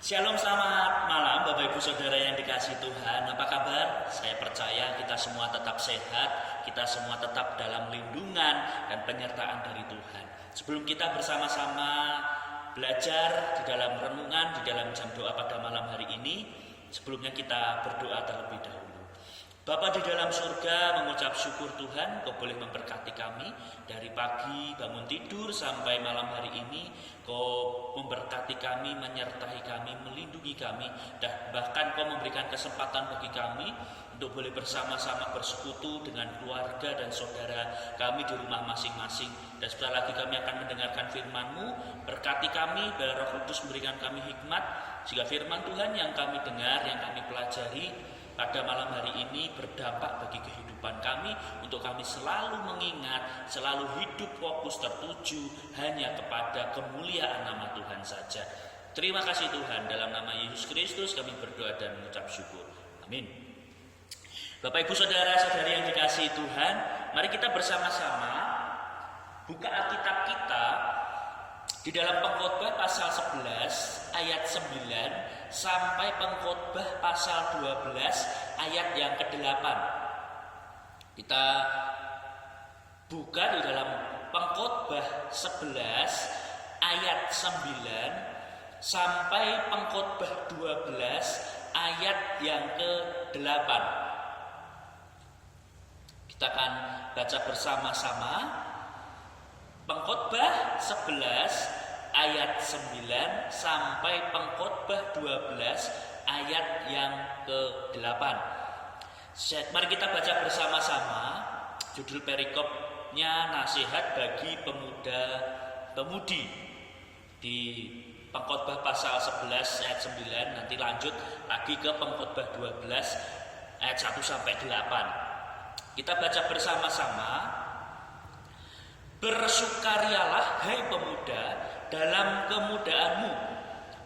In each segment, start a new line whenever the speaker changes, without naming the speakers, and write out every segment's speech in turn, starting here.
Shalom, selamat malam Bapak Ibu Saudara yang dikasihi Tuhan. Apa kabar? Saya percaya kita semua tetap sehat, kita semua tetap dalam lindungan dan penyertaan dari Tuhan. Sebelum kita bersama-sama belajar di dalam renungan, di dalam jam doa pada malam hari ini, sebelumnya kita berdoa terlebih dahulu. Bapa di dalam surga, mengucap syukur Tuhan, Kau boleh memberkati kami dari pagi bangun tidur sampai malam hari ini. Kau memberkati kami, menyertai kami, melindungi kami, dan bahkan Kau memberikan kesempatan bagi kami untuk boleh bersama-sama bersekutu dengan keluarga dan saudara kami di rumah masing-masing. Dan sebentar lagi kami akan mendengarkan firman-Mu. Berkati kami, biar Roh Kudus memberikan kami hikmat, sehingga firman Tuhan yang kami dengar, yang kami pelajari pada malam hari ini berdampak bagi kehidupan kami, untuk kami selalu mengingat, selalu hidup fokus tertuju hanya kepada kemuliaan nama Tuhan saja. Terima kasih Tuhan, dalam nama Yesus Kristus kami berdoa dan mengucap syukur. Amin. Bapak Ibu Saudara-saudari yang dikasihi Tuhan, mari kita bersama-sama buka Alkitab kita di dalam Pengkhotbah pasal 11 ayat 9 sampai Pengkhotbah pasal 12 ayat yang ke-8. Kita buka di dalam Pengkhotbah 11 ayat 9 sampai Pengkhotbah 12 ayat yang ke-8. Kita akan baca bersama-sama Pengkhotbah 11 ayat 9 sampai Pengkhotbah 12 ayat yang ke-8. Mari kita baca bersama-sama. Judul perikopnya nasihat bagi pemuda-pemudi. Di Pengkhotbah pasal 11 ayat 9, nanti lanjut lagi ke Pengkhotbah 12 ayat 1 sampai 8. Kita baca bersama-sama. Bersukarialah hai pemuda dalam kemudaanmu,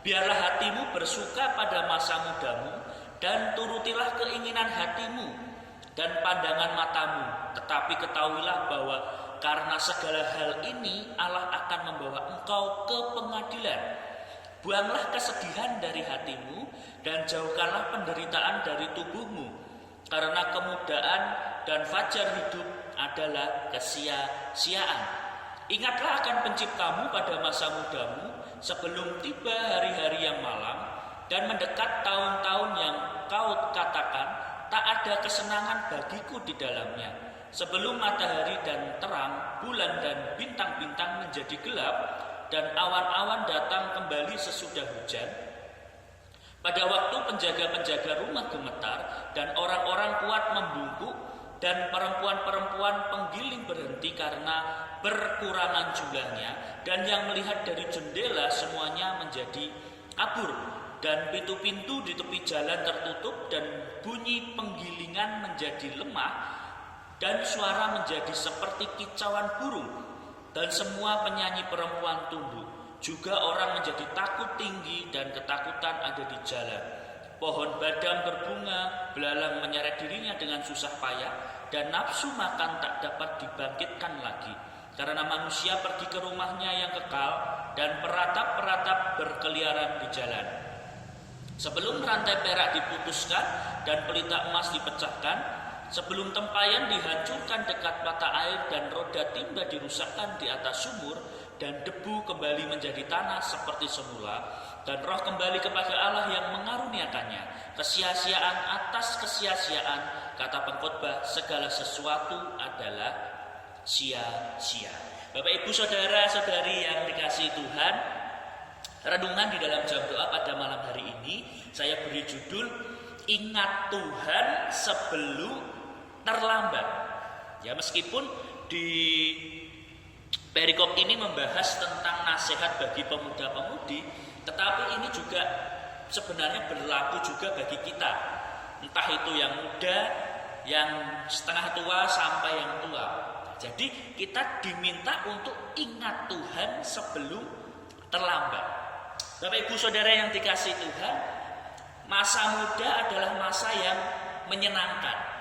biarlah hatimu bersuka pada masa mudamu, dan turutilah keinginan hatimu dan pandangan matamu. Tetapi ketahuilah bahwa karena segala hal ini Allah akan membawa engkau ke pengadilan. Buanglah kesedihan dari hatimu dan jauhkanlah penderitaan dari tubuhmu, karena kemudaan dan fajar hidup adalah kesia-siaan. Ingatlah akan penciptamu pada masa mudamu, sebelum tiba hari-hari yang malam dan mendekat tahun-tahun yang kau katakan, tak ada kesenangan bagiku di dalamnya. Sebelum matahari dan terang, bulan dan bintang-bintang menjadi gelap, dan awan-awan datang kembali sesudah hujan. Pada waktu penjaga-penjaga rumah gemetar dan orang-orang kuat membungkuk, dan perempuan-perempuan penggiling berhenti karena berkurangan jumlahnya, dan yang melihat dari jendela semuanya menjadi kabur, dan pintu-pintu di tepi jalan tertutup, dan bunyi penggilingan menjadi lemah, dan suara menjadi seperti kicauan burung, dan semua penyanyi perempuan tunduk. Juga orang menjadi takut tinggi dan ketakutan ada di jalan. Pohon badam berbunga, belalang menyeret dirinya dengan susah payah, dan nafsu makan tak dapat dibangkitkan lagi, karena manusia pergi ke rumahnya yang kekal, dan peratap-peratap berkeliaran di jalan. Sebelum rantai perak diputuskan dan pelita emas dipecahkan, sebelum tempayan dihancurkan dekat mata air dan roda timba dirusakkan di atas sumur, dan debu kembali menjadi tanah seperti semula, dan roh kembali kepada Allah yang mengaruniakannya. Kesia-siaan atas kesia-siaan, kata pengkhotbah, segala sesuatu adalah sia-sia. Bapak Ibu Saudara-saudari yang dikasihi Tuhan, renungan di dalam jam doa pada malam hari ini saya beri judul Ingat Tuhan Sebelum Terlambat. Ya, meskipun di perikop ini membahas tentang nasihat bagi pemuda-pemudi, tetapi ini juga sebenarnya berlaku juga bagi kita. Entah itu yang muda, yang setengah tua, sampai yang tua. Jadi kita diminta untuk ingat Tuhan sebelum terlambat. Bapak Ibu Saudara yang dikasihi Tuhan, masa muda adalah masa yang menyenangkan.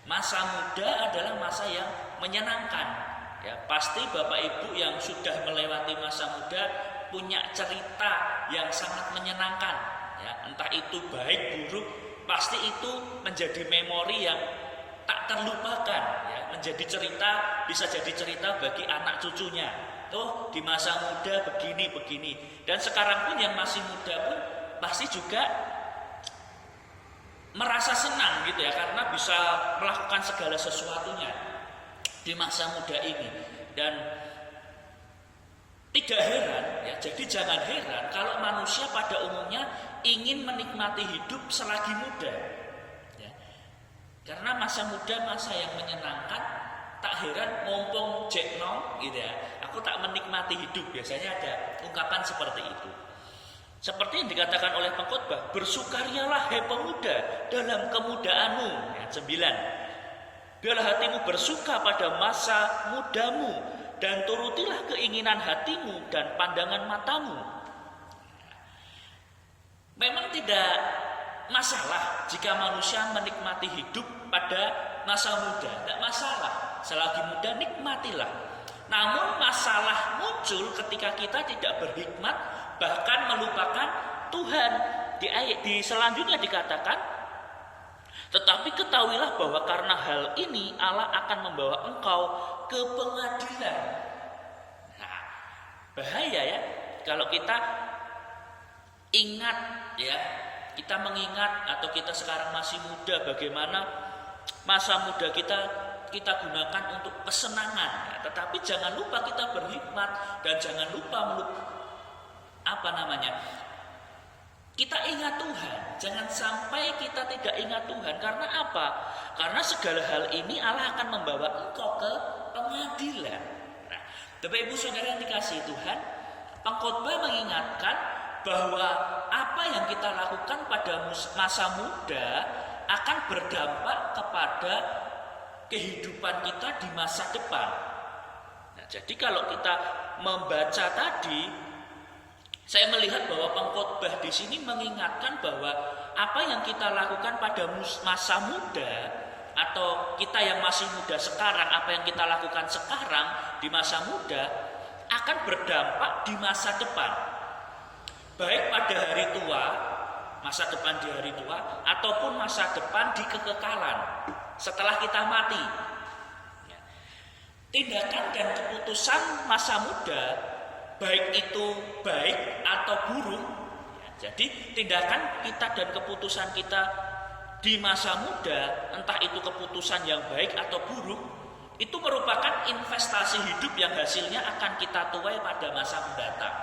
Masa muda adalah masa yang menyenangkan. Ya, pasti Bapak Ibu yang sudah melewati masa muda punya cerita yang sangat menyenangkan, ya, entah itu baik buruk, pasti itu menjadi memori yang tak terlupakan, ya, menjadi cerita, bisa jadi cerita bagi anak cucunya. Tuh di masa muda begini, dan sekarang pun yang masih muda pun pasti juga merasa senang gitu ya, karena bisa melakukan segala sesuatunya di masa muda ini. Dan tidak heran ya, jadi jangan heran kalau manusia pada umumnya ingin menikmati hidup selagi muda, ya. Karena masa muda masa yang menyenangkan, tak heran mumpung jek nom gitu ya, aku tak menikmati hidup, biasanya ada ungkapan seperti itu. Seperti yang dikatakan oleh pengkhotbah, bersukarialah hai pemuda dalam kemudaanmu. Ya, 9. Biarlah hatimu bersuka pada masa mudamu, dan turutilah keinginan hatimu dan pandangan matamu. Memang tidak masalah jika manusia menikmati hidup pada masa muda, tidak masalah. Selagi muda nikmatilah. Namun masalah muncul ketika kita tidak berhikmat, bahkan melupakan Tuhan. Di ayat di selanjutnya dikatakan, tetapi ketahuilah bahwa karena hal ini Allah akan membawa engkau ke pengadilan. Nah, bahaya ya kalau kita ingat, ya, kita mengingat atau kita sekarang masih muda, bagaimana masa muda kita gunakan untuk kesenangan, ya, tetapi jangan lupa kita berhikmat dan jangan lupa kita ingat Tuhan. Jangan sampai kita tidak ingat Tuhan. Karena apa? Karena segala hal ini Allah akan membawa engkau ke pengadilan. Nah, Bapak Ibu Saudara yang dikasihi Tuhan, pengkhotbah mengingatkan bahwa apa yang kita lakukan pada masa muda akan berdampak kepada kehidupan kita di masa depan. Nah, jadi kalau kita membaca tadi, saya melihat bahwa pengkhotbah di sini mengingatkan bahwa apa yang kita lakukan pada masa muda atau kita yang masih muda sekarang, apa yang kita lakukan sekarang di masa muda akan berdampak di masa depan. Baik pada hari tua, masa depan di hari tua, ataupun masa depan di kekekalan setelah kita mati. Tindakan dan keputusan masa muda, baik itu baik atau buruk, ya, jadi tindakan kita dan keputusan kita di masa muda, entah itu keputusan yang baik atau buruk, itu merupakan investasi hidup yang hasilnya akan kita tuai pada masa mendatang.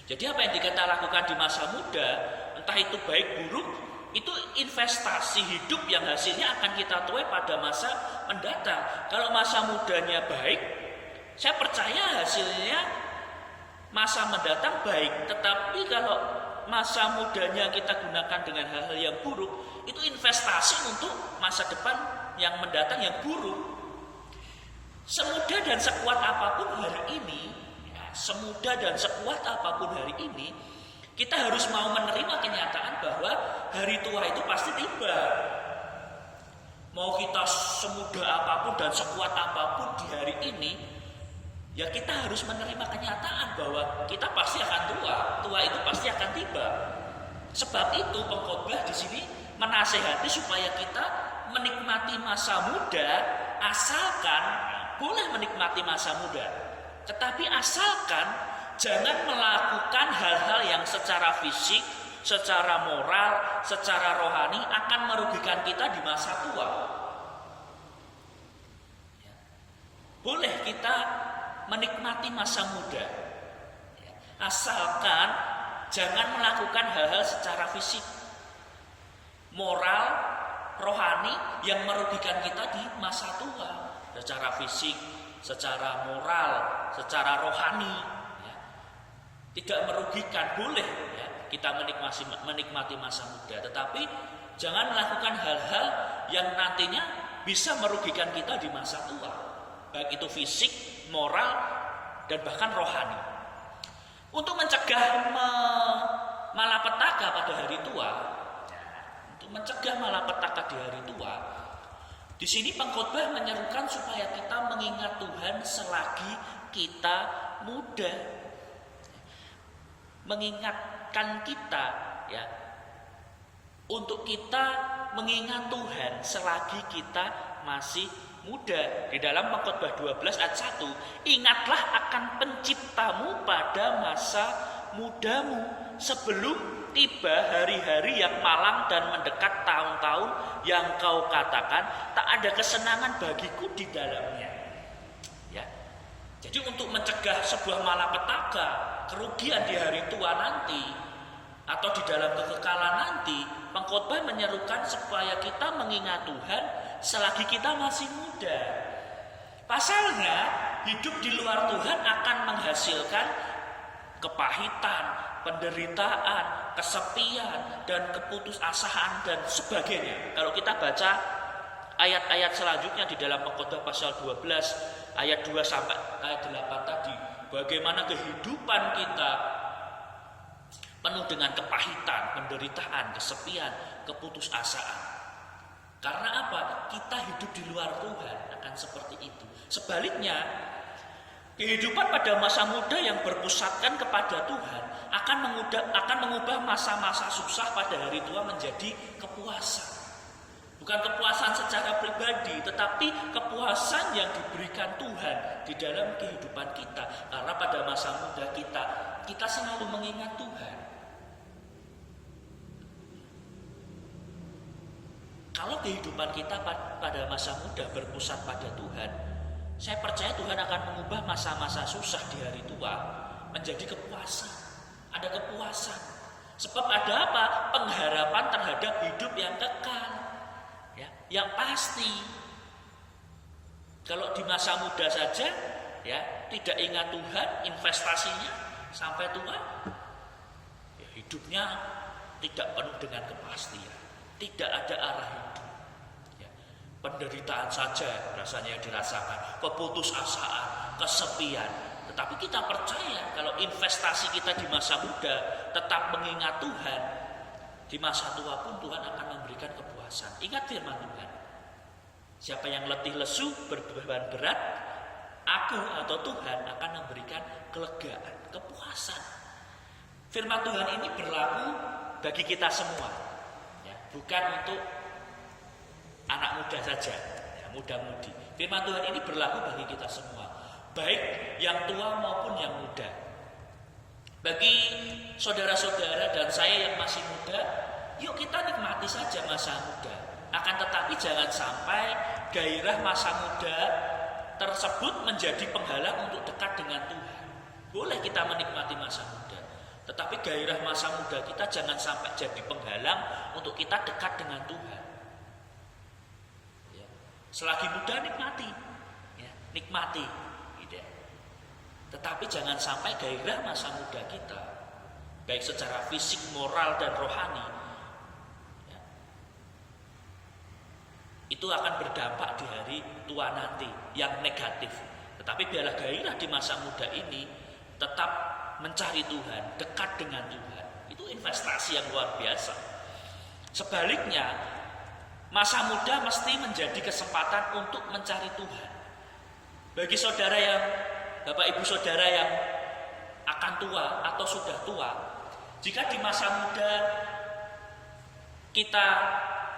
Jadi apa yang kita lakukan di masa muda, entah itu baik buruk, itu investasi hidup yang hasilnya akan kita tuai pada masa mendatang. Kalau masa mudanya baik, saya percaya hasilnya masa mendatang baik. Tetapi kalau masa mudanya kita gunakan dengan hal-hal yang buruk, itu investasi untuk masa depan yang mendatang yang buruk. Semudah dan sekuat apapun hari ini, kita harus mau menerima kenyataan bahwa hari tua itu pasti tiba. Mau kita semudah apapun dan sekuat apapun di hari ini, ya kita harus menerima kenyataan bahwa kita pasti akan tua itu pasti akan tiba. Sebab itu pengkhotbah di sini menasehati supaya kita menikmati masa muda, asalkan boleh menikmati masa muda, tetapi asalkan jangan melakukan hal-hal yang secara fisik, secara moral, secara rohani akan merugikan kita di masa tua. Boleh kita menikmati masa muda, asalkan jangan melakukan hal-hal secara fisik, moral, rohani yang merugikan kita di masa tua. Secara fisik, secara moral, secara rohani, ya, tidak merugikan, boleh ya, kita menikmati masa muda, tetapi jangan melakukan hal-hal yang nantinya bisa merugikan kita di masa tua, baik itu fisik, moral, dan bahkan rohani. Untuk mencegah malapetaka pada hari tua, di hari tua, di sini pengkhotbah menyerukan supaya kita mengingat Tuhan selagi kita muda. mengingatkan kita, ya, untuk kita mengingat Tuhan selagi kita masih muda. Di dalam Pengkhotbah 12 ayat 1, ingatlah akan penciptamu pada masa mudamu, sebelum tiba hari-hari yang malang dan mendekat tahun-tahun yang kau katakan tak ada kesenangan bagiku di dalamnya. Ya. Jadi untuk mencegah sebuah malapetaka, kerugian di hari tua nanti atau di dalam kekekalan nanti, pengkhotbah menyerukan supaya kita mengingat Tuhan selagi kita masih muda. Pasalnya, hidup di luar Tuhan akan menghasilkan kepahitan, penderitaan, kesepian, dan keputusasaan dan sebagainya. Kalau kita baca ayat-ayat selanjutnya di dalam Pengkhotbah pasal 12 ayat 2 sampai ayat 8 tadi, bagaimana kehidupan kita penuh dengan kepahitan, penderitaan, kesepian, keputusasaan. Karena apa? Kita hidup di luar Tuhan akan seperti itu. Sebaliknya, kehidupan pada masa muda yang berpusatkan kepada Tuhan akan mengubah masa-masa susah pada hari tua menjadi kepuasan. Bukan kepuasan secara pribadi, tetapi kepuasan yang diberikan Tuhan di dalam kehidupan kita. Karena pada masa muda kita selalu mengingat Tuhan. Kalau kehidupan kita pada masa muda berpusat pada Tuhan, saya percaya Tuhan akan mengubah masa-masa susah di hari tua menjadi kepuasan. Ada kepuasan. Sebab ada apa? Pengharapan terhadap hidup yang kekal, ya, yang pasti. Kalau di masa muda saja, ya, tidak ingat Tuhan, investasinya sampai tua, ya, hidupnya tidak penuh dengan kepastian, tidak ada arah hidup. Ya, penderitaan saja rasanya dirasakan, keputusasaan, kesepian. Tetapi kita percaya kalau investasi kita di masa muda tetap mengingat Tuhan, di masa tua pun Tuhan akan memberikan kepuasan. Ingat firman Tuhan, siapa yang letih lesu berbeban berat, aku atau Tuhan akan memberikan kelegaan, kepuasan. Firman Tuhan ini berlaku bagi kita semua, ya, bukan untuk anak muda saja, ya, muda-mudi. Firman Tuhan ini berlaku bagi kita semua, baik yang tua maupun yang muda. Bagi saudara-saudara dan saya yang masih muda, yuk kita nikmati saja masa muda. Akan tetapi jangan sampai gairah masa muda tersebut menjadi penghalang untuk dekat dengan Tuhan. Boleh kita menikmati masa muda, tetapi gairah masa muda kita jangan sampai jadi penghalang untuk kita dekat dengan Tuhan. Ya. Selagi muda nikmati, ya, nikmati. Tetapi jangan sampai gairah masa muda kita, baik secara fisik, moral, dan rohani, ya, itu akan berdampak di hari tua nanti yang negatif. Tetapi biarlah gairah di masa muda ini tetap mencari Tuhan, dekat dengan Tuhan. Itu investasi yang luar biasa. Sebaliknya, masa muda mesti menjadi kesempatan untuk mencari Tuhan. Bagi saudara yang Bapak Ibu Saudara yang akan tua atau sudah tua, jika di masa muda kita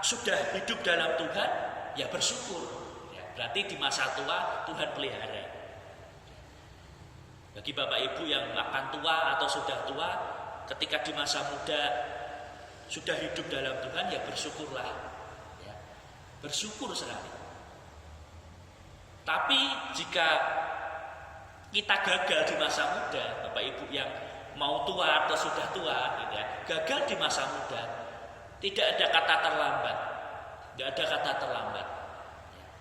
sudah hidup dalam Tuhan, ya bersyukur. Ya, berarti di masa tua Tuhan pelihara. Bagi Bapak Ibu yang akan tua atau sudah tua, ketika di masa muda sudah hidup dalam Tuhan, ya bersyukurlah. Ya, bersyukur sekali. Tapi jika kita gagal di masa muda, Bapak Ibu yang mau tua atau sudah tua, gitu ya, gagal di masa muda, tidak ada kata terlambat, tidak ada kata terlambat,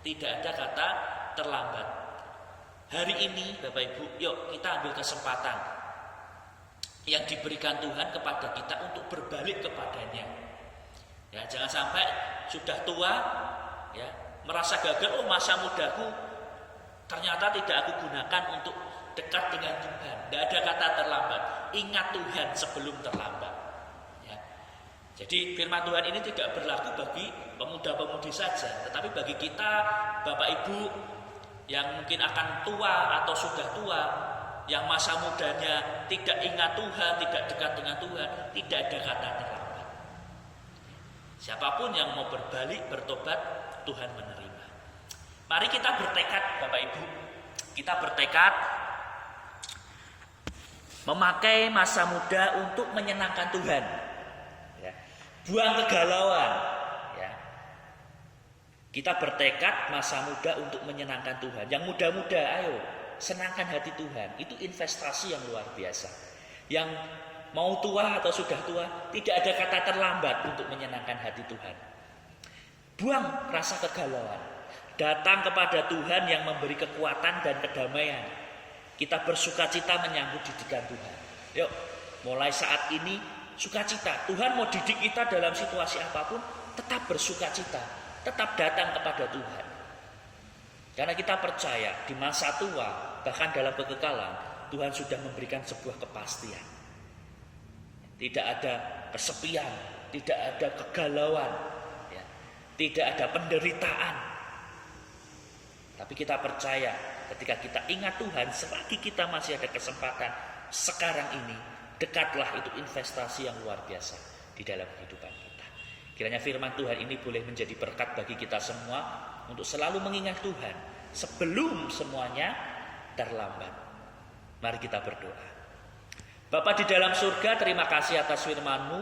tidak ada kata terlambat. Hari ini, Bapak Ibu, yuk kita ambil kesempatan yang diberikan Tuhan kepada kita untuk berbalik kepadanya. Ya, jangan sampai sudah tua, ya, merasa gagal, oh masa mudaku ternyata tidak aku gunakan untuk dekat dengan Tuhan. Tidak ada kata terlambat. Ingat Tuhan sebelum terlambat. Ya. Jadi firman Tuhan ini tidak berlaku bagi pemuda-pemudi saja, tetapi bagi kita, Bapak Ibu yang mungkin akan tua atau sudah tua, yang masa mudanya tidak ingat Tuhan, tidak dekat dengan Tuhan, tidak ada kata terlambat. Siapapun yang mau berbalik, bertobat, Tuhan menerima. Mari kita bertekad, Bapak Ibu. Kita bertekad memakai masa muda untuk menyenangkan Tuhan. Ya. Buang kegalauan. Ya. Kita bertekad masa muda untuk menyenangkan Tuhan. Yang muda-muda, ayo senangkan hati Tuhan. Itu investasi yang luar biasa. Yang mau tua atau sudah tua, tidak ada kata terlambat untuk menyenangkan hati Tuhan. Buang rasa kegalauan. Datang kepada Tuhan yang memberi kekuatan dan kedamaian. Kita bersukacita menyambut didikan Tuhan. Yuk, mulai saat ini sukacita. Tuhan mau didik kita dalam situasi apapun, tetap bersukacita, tetap datang kepada Tuhan. Karena kita percaya di masa tua, bahkan dalam kekekalan, Tuhan sudah memberikan sebuah kepastian. Tidak ada kesepian, tidak ada kegalauan, ya, tidak ada penderitaan. Tapi kita percaya ketika kita ingat Tuhan, selagi kita masih ada kesempatan sekarang ini, dekatlah, itu investasi yang luar biasa di dalam kehidupan kita. Kiranya firman Tuhan ini boleh menjadi berkat bagi kita semua untuk selalu mengingat Tuhan sebelum semuanya terlambat. Mari kita berdoa. Bapa di dalam surga, terima kasih atas firman-Mu.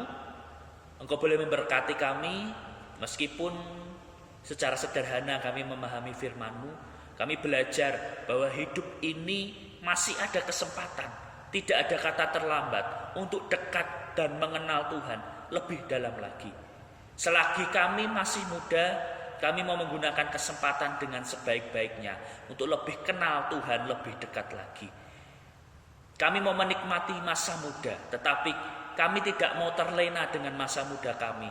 Engkau boleh memberkati kami meskipun secara sederhana kami memahami firman-Mu. Kami belajar bahwa hidup ini masih ada kesempatan, tidak ada kata terlambat untuk dekat dan mengenal Tuhan lebih dalam lagi. Selagi kami masih muda, kami mau menggunakan kesempatan dengan sebaik-baiknya untuk lebih kenal Tuhan, lebih dekat lagi. Kami mau menikmati masa muda, tetapi kami tidak mau terlena dengan masa muda kami.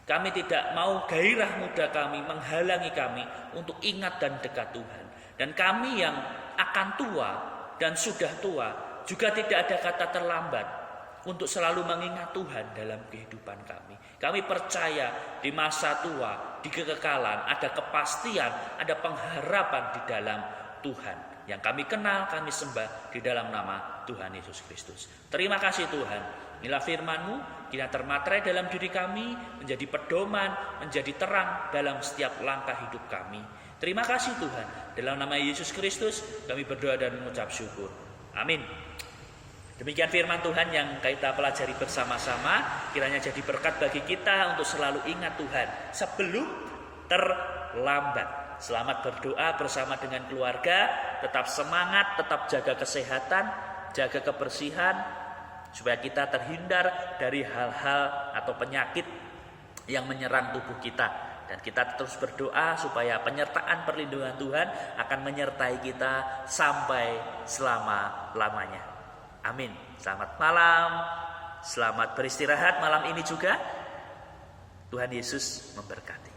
Kami tidak mau gairah muda kami menghalangi kami untuk ingat dan dekat Tuhan. Dan kami yang akan tua dan sudah tua juga tidak ada kata terlambat untuk selalu mengingat Tuhan dalam kehidupan kami. Kami percaya di masa tua, di kekekalan, ada kepastian, ada pengharapan di dalam Tuhan. Yang kami kenal, kami sembah di dalam nama Tuhan Yesus Kristus. Terima kasih Tuhan. Inilah firman-Mu, kiranya termaterai dalam diri kami, menjadi pedoman, menjadi terang dalam setiap langkah hidup kami. Terima kasih Tuhan. Dalam nama Yesus Kristus, kami berdoa dan mengucap syukur. Amin. Demikian firman Tuhan yang kita pelajari bersama-sama. Kiranya jadi berkat bagi kita untuk selalu ingat Tuhan sebelum terlambat. Selamat berdoa bersama dengan keluarga. Tetap semangat, tetap jaga kesehatan, jaga kebersihan, supaya kita terhindar dari hal-hal atau penyakit yang menyerang tubuh kita. Dan kita terus berdoa supaya penyertaan perlindungan Tuhan akan menyertai kita sampai selama-lamanya. Amin. Selamat malam. Selamat beristirahat malam ini juga. Tuhan Yesus memberkati.